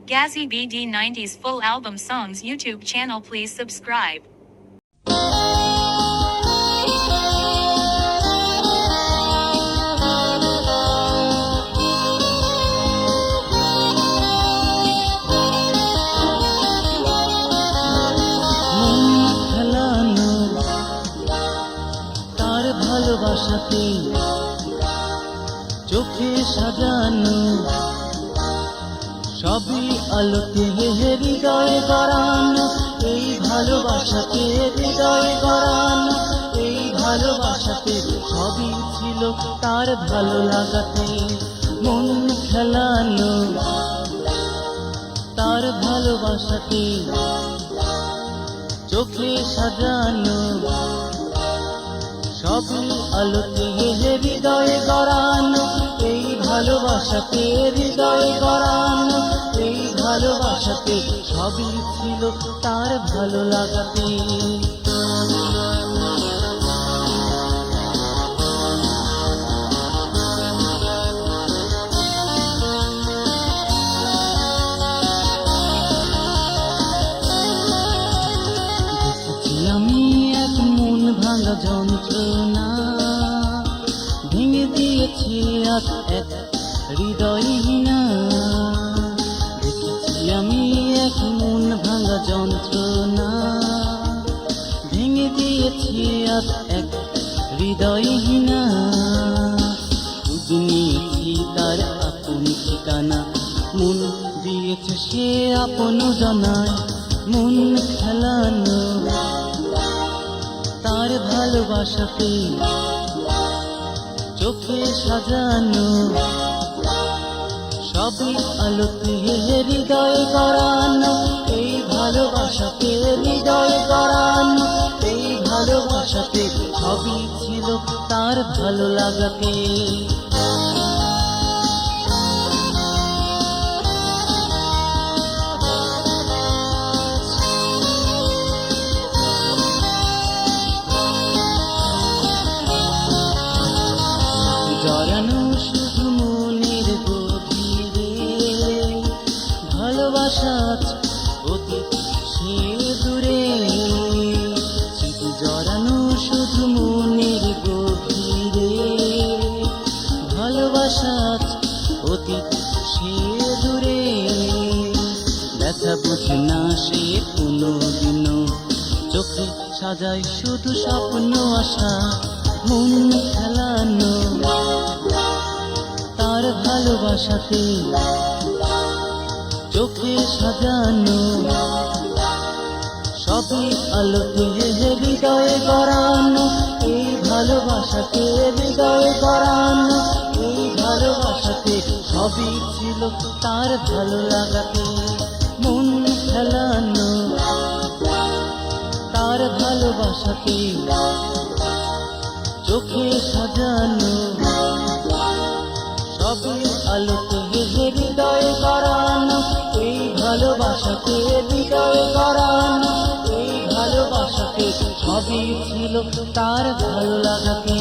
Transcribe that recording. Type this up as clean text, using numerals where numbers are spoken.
Gazzy BD 90s full album songs YouTube channel. Please subscribe. ভালোবাসাতে চোখে সাজানো সবই আলোতে হৃদয়ে গড়ানো, এই ভালোবাসাতে হৃদয়ে গড়ানো, এই ভালোবাসাতে সবই ছিল তার ভালো লাগাতে মন খেলানো, তার ভালোবাসাতে চোখে সাজানো সবই আলোতে হৃদয়ে গড়ানো, এই ভালোবাসাতে হৃদয়ে গড়ানো, এই ভালোবাসাতে সবই ছিল তার ভালো লাগাতে। আমি এক মন ভাঙা যন্ত্রণা ভেঙে দিয়েছি আজ এক হৃদয়হীনা, দেখেছি আমি এক মন ভাঙা যন্ত্রণা ভেঙে দিয়েছি আজ এক হৃদয়হীনা, খুঁজে নিয়েছি তার আপন ঠিকানা, মন দিয়েছে সে আপন জানায় মন খেলানো, তার ভালোবাসাতে চোখে সাজানো সবই আলোতে হৃদয়ে গড়ানো, এই ভালোবাসাতে হৃদয়ে গড়ানো, এই ভালোবাসাতে সবই ছিল তার ভালো লাগাতে। জড়ানো শুধু মনের গভীরে ভালোবাসা অতীত সে দূরে, স্মৃতি জড়ানো শুধু মনের গভীরে ভালোবাসা অতীত সে দূরে, ব্যথা বুঝে না সে কোনোদিনও চোখে সাজায় শুধু স্বপ্ন আশা মন খেলানো, তার ভালোবাসাতে চোখে সাজানো সবই আলোতে হৃদয়ে গড়ানো, এই ভালোবাসাতে হৃদয়ে গড়ানো, এই ভালোবাসাতে সবই ছিল তার ভালো লাগাতে মন খেলানো, তার ভালোবাসাতে চোখে সাজানো সবই আলোতে হৃদয়ে গড়ানো, এই ভালোবাসাতে হৃদয়ে গড়ানো, এই ভালোবাসাতে সবই ছিল তার ভালো লাগাতে।